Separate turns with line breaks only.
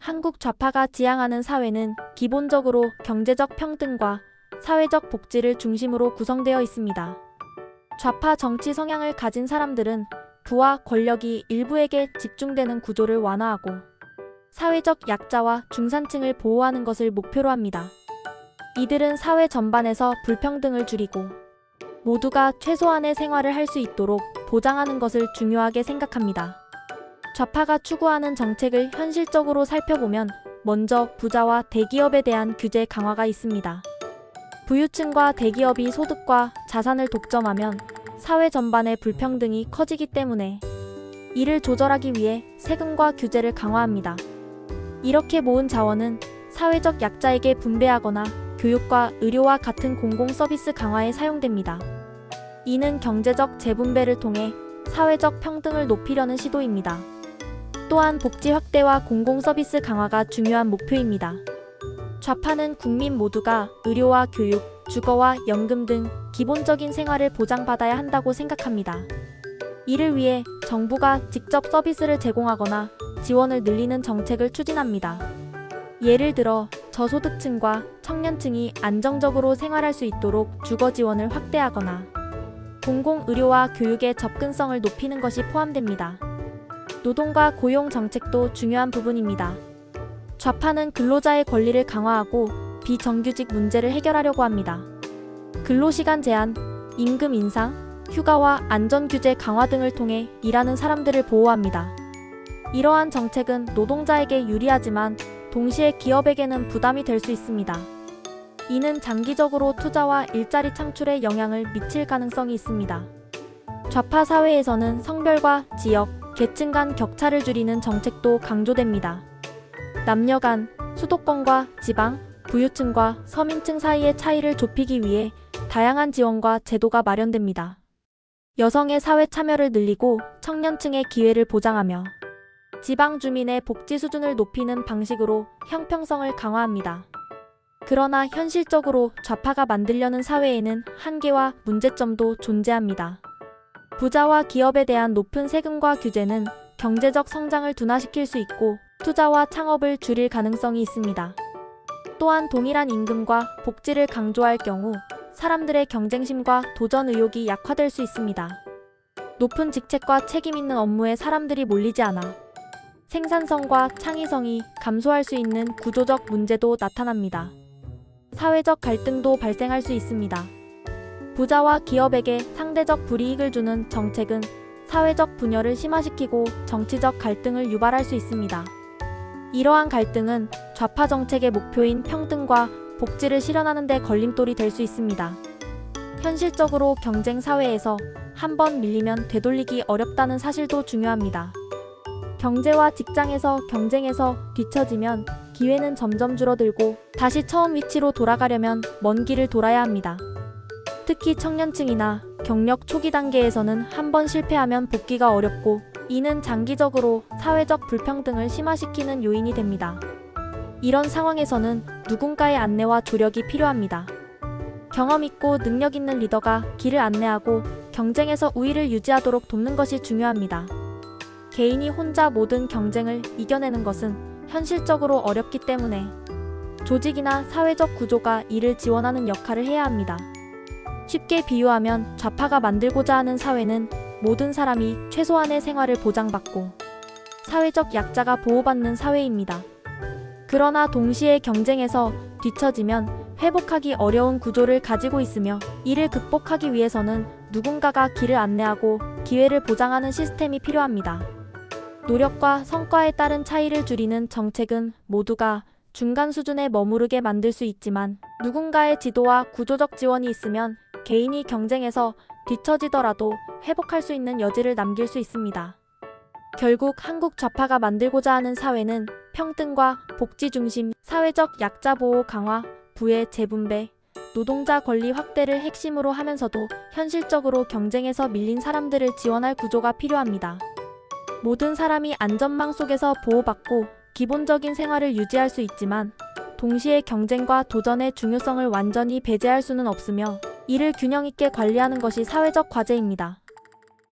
한국 좌파가 지향하는 사회는 기본적으로 경제적 평등과 사회적 복지를 중심으로 구성되어 있습니다. 좌파 정치 성향을 가진 사람들은 부와 권력이 일부에게 집중되는 구조를 완화하고 사회적 약자와 중산층을 보호하는 것을 목표로 합니다. 이들은 사회 전반에서 불평등을 줄이고 모두가 최소한의 생활을 할 수 있도록 보장하는 것을 중요하게 생각합니다. 좌파가 추구하는 정책을 현실적으로 살펴보면 먼저 부자와 대기업에 대한 규제 강화가 있습니다. 부유층과 대기업이 소득과 자산을 독점하면 사회 전반의 불평등이 커지기 때문에 이를 조절하기 위해 세금과 규제를 강화합니다. 이렇게 모은 자원은 사회적 약자에게 분배하거나 교육과 의료와 같은 공공 서비스 강화에 사용됩니다. 이는 경제적 재분배를 통해 사회적 평등을 높이려는 시도입니다. 또한 복지 확대와 공공 서비스 강화가 중요한 목표입니다. 좌파는 국민 모두가 의료와 교육, 주거와 연금 등 기본적인 생활을 보장받아야 한다고 생각합니다. 이를 위해 정부가 직접 서비스를 제공하거나 지원을 늘리는 정책을 추진합니다. 예를 들어 저소득층과 청년층이 안정적으로 생활할 수 있도록 주거 지원을 확대하거나 공공의료와 교육의 접근성을 높이는 것이 포함됩니다. 노동과 고용 정책도 중요한 부분입니다. 좌파는 근로자의 권리를 강화하고 비정규직 문제를 해결하려고 합니다. 근로시간 제한, 임금 인상, 휴가와 안전규제 강화 등을 통해 일하는 사람들을 보호합니다. 이러한 정책은 노동자에게 유리하지만 동시에 기업에게는 부담이 될 수 있습니다. 이는 장기적으로 투자와 일자리 창출에 영향을 미칠 가능성이 있습니다. 좌파 사회에서는 성별과 지역, 계층 간 격차를 줄이는 정책도 강조됩니다. 남녀 간, 수도권과 지방, 부유층과 서민층 사이의 차이를 좁히기 위해 다양한 지원과 제도가 마련됩니다. 여성의 사회 참여를 늘리고 청년층의 기회를 보장하며 지방 주민의 복지 수준을 높이는 방식으로 형평성을 강화합니다. 그러나 현실적으로 좌파가 만들려는 사회에는 한계와 문제점도 존재합니다. 부자와 기업에 대한 높은 세금과 규제는 경제적 성장을 둔화시킬 수 있고 투자와 창업을 줄일 가능성이 있습니다. 또한 동일한 임금과 복지를 강조할 경우 사람들의 경쟁심과 도전 의욕이 약화될 수 있습니다. 높은 직책과 책임 있는 업무에 사람들이 몰리지 않아 생산성과 창의성이 감소할 수 있는 구조적 문제도 나타납니다. 사회적 갈등도 발생할 수 있습니다. 부자와 기업에게 상대적 불이익을 주는 정책은 사회적 분열을 심화시키고 정치적 갈등을 유발할 수 있습니다. 이러한 갈등은 좌파 정책의 목표인 평등과 복지를 실현하는 데 걸림돌이 될 수 있습니다. 현실적으로 경쟁 사회에서 한번 밀리면 되돌리기 어렵다는 사실도 중요합니다. 경제와 직장에서 경쟁에서 뒤처지면 기회는 점점 줄어들고 다시 처음 위치로 돌아가려면 먼 길을 돌아야 합니다. 특히 청년층이나 경력 초기 단계에서는 한번 실패하면 복귀가 어렵고 이는 장기적으로 사회적 불평등을 심화시키는 요인이 됩니다. 이런 상황에서는 누군가의 안내와 조력이 필요합니다. 경험 있고 능력 있는 리더가 길을 안내하고 경쟁에서 우위를 유지하도록 돕는 것이 중요합니다. 개인이 혼자 모든 경쟁을 이겨내는 것은 현실적으로 어렵기 때문에 조직이나 사회적 구조가 이를 지원하는 역할을 해야 합니다. 쉽게 비유하면 좌파가 만들고자 하는 사회는 모든 사람이 최소한의 생활을 보장받고 사회적 약자가 보호받는 사회입니다. 그러나 동시에 경쟁에서 뒤처지면 회복하기 어려운 구조를 가지고 있으며 이를 극복하기 위해서는 누군가가 길을 안내하고 기회를 보장하는 시스템이 필요합니다. 노력과 성과에 따른 차이를 줄이는 정책은 모두가 중간 수준에 머무르게 만들 수 있지만 누군가의 지도와 구조적 지원이 있으면 개인이 경쟁에서 뒤처지더라도 회복할 수 있는 여지를 남길 수 있습니다. 결국 한국 좌파가 만들고자 하는 사회는 평등과 복지 중심, 사회적 약자 보호 강화, 부의 재분배, 노동자 권리 확대를 핵심으로 하면서도 현실적으로 경쟁에서 밀린 사람들을 지원할 구조가 필요합니다. 모든 사람이 안전망 속에서 보호받고 기본적인 생활을 유지할 수 있지만 동시에 경쟁과 도전의 중요성을 완전히 배제할 수는 없으며 이를 균형 있게 관리하는 것이 사회적 과제입니다.